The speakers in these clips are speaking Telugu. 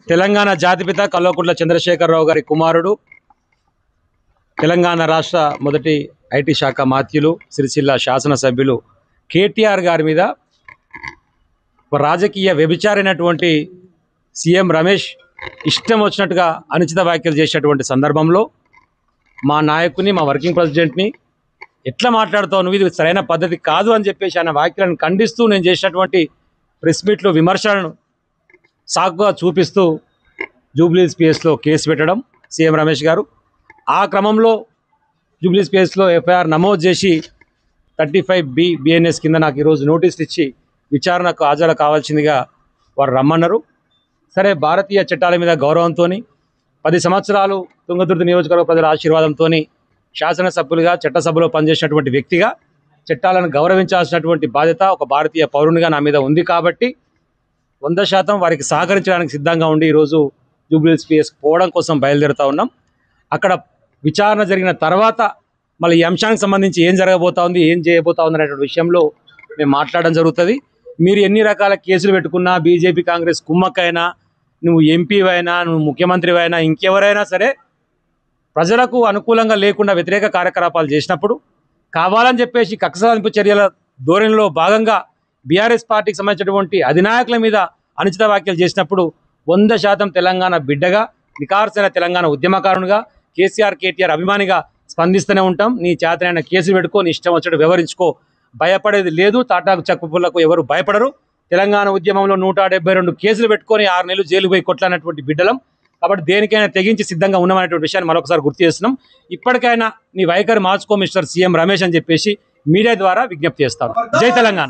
తెలంగాణ జాతిపిత కల్వకుంట్ల చంద్రశేఖరరావు గారి కుమారుడు, తెలంగాణ రాష్ట్ర మొదటి ఐటీ శాఖ మాత్యులు, సిరిసిల్ల శాసనసభ్యులు కేటీఆర్ గారి మీద రాజకీయ వ్యభిచారైనటువంటి సీఎం రమేష్ ఇష్టం వచ్చినట్టుగా అనుచిత వ్యాఖ్యలు చేసేటువంటి సందర్భంలో మా నాయకుని, మా వర్కింగ్ ప్రెసిడెంట్ని ఎట్లా మాట్లాడుతావు నువ్వు, ఇది సరైన పద్ధతి కాదు అని చెప్పేసి ఆయన వ్యాఖ్యలను ఖండిస్తూ నేను చేసినటువంటి ప్రెస్ మీట్లో విమర్శలను సాకుగా చూపిస్తూ జూబ్లీస్ పిఎస్లో కేసు పెట్టడం సీఎం రమేష్ గారు. ఆ క్రమంలో జూబ్లీస్ పిఎస్లో ఎఫ్ఐఆర్ నమోదు చేసి 35B BNS కింద నాకు ఈరోజు నోటీసులు ఇచ్చి విచారణకు హాజరు కావాల్సిందిగా వారు రమ్మన్నారు. సరే, భారతీయ చట్టాల మీద గౌరవంతో 10 సంవత్సరాలు తుంగతుర్తి నియోజకవర్గ ప్రజల ఆశీర్వాదంతో శాసనసభ్యులుగా చట్టసభలో పనిచేసినటువంటి వ్యక్తిగా చట్టాలను గౌరవించాల్సినటువంటి బాధ్యత ఒక భారతీయ పౌరునిగా నా మీద ఉంది. కాబట్టి 100% వారికి సహకరించడానికి సిద్ధంగా ఉండి ఈరోజు జూబ్లీస్ పిఎస్ పోవడం కోసం బయలుదేరుతూ ఉన్నాం. అక్కడ విచారణ జరిగిన తర్వాత మళ్ళీ ఈ అంశానికి సంబంధించి ఏం జరగబోతా ఉంది, ఏం చేయబోతా ఉంది అనేటువంటి విషయంలో మేము మాట్లాడడం జరుగుతుంది. మీరు ఎన్ని రకాల కేసులు పెట్టుకున్నా, బీజేపీ కాంగ్రెస్ కుమ్మక్కైనా, నువ్వు ఎంపీవైనా, నువ్వు ముఖ్యమంత్రివైనా, ఇంకెవరైనా సరే ప్రజలకు అనుకూలంగా లేకుండా వ్యతిరేక కార్యకలాపాలు చేసినప్పుడు కావాలని చెప్పేసి కక్ష సాధింపు చర్యల ధోరణిలో భాగంగా బీఆర్ఎస్ పార్టీకి సంబంధించినటువంటి అధినాయకుల మీద అనుచిత వ్యాఖ్యలు చేసినప్పుడు 100% తెలంగాణ బిడ్డగా, నికార్సైన తెలంగాణ ఉద్యమకారునిగా, కేసీఆర్ కేటీఆర్ అభిమానిగా స్పందిస్తూనే ఉంటాం. నీ చేతనైన కేసులు పెట్టుకో, నీ ఇష్టం వచ్చినట్టు వ్యవహరించుకో, భయపడేది లేదు. తాటాకు చక్కుపులకు ఎవరు భయపడరు. తెలంగాణ ఉద్యమంలో 172 కేసులు పెట్టుకొని 6 నెలలు జైలు పోయి కొట్లాడినటువంటి బిడ్డలం. కాబట్టి దేనికైనా తెగించి సిద్ధంగా ఉన్నామనేటువంటి విషయాన్ని మరొకసారి గుర్తు చేస్తున్నాం. ఇప్పటికైనా నీ వైఖరి మార్చుకో మిస్టర్ సీఎం రమేష్ అని చెప్పేసి మీడియా ద్వారా విజ్ఞప్తి చేస్తాం. జై తెలంగాణ.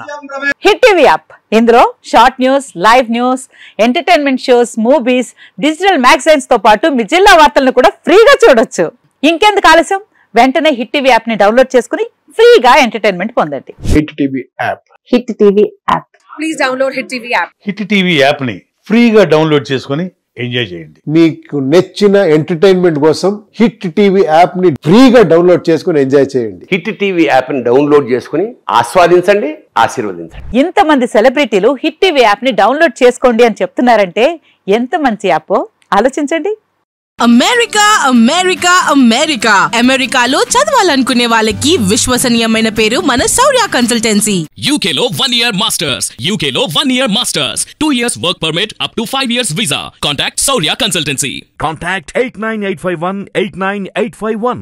హిట్ టీవీ యాప్, ఇందులో short news, live news, entertainment shows, movies, digital magazines తో పాటు మీ జిల్లా వార్తలను కూడా ఫ్రీగా చూడొచ్చు. ఇంకెందుకు ఆలస్యం, వెంటనే హిట్ టీవీ యాప్ ని డౌన్లోడ్ చేసుకుని ఫ్రీగా ఎంటర్టైన్మెంట్ పొందండి. Hit TV app. Hit TV app. Please download hit TV app. Hit TV app ని ఫ్రీగా డౌన్లోడ్ చేసుకుని ఎంజాయ్ చేయండి. మీకు నచ్చిన ఎంటర్టైన్మెంట్ కోసం హిట్ టీవీ యాప్ ని ఫ్రీగా డౌన్లోడ్ చేసుకుని ఎంజాయ్ చేయండి. హిట్ టీవీ యాప్ ని డౌన్లోడ్ చేసుకుని ఆస్వాదించండి, ఆశీర్వదించండి. ఇంతమంది సెలబ్రిటీలు హిట్ టీవీ యాప్ ని డౌన్లోడ్ చేసుకోండి అని చెప్తున్నారంటే ఎంత మంచి యాప్ ఆలోచించండి. అమెరికా అమెరికా అమెరికా అమెరికాలో చదవాలనుకునే వాళ్ళకి విశ్వసనీయమైన పేరు మన శౌర్య కన్సల్టెన్సీ. UK లో 1 year masters, UK లో 1 year masters, 2 years work permit up to 5 years visa. Contact Shaurya Consultancy. Contact 89851 89851.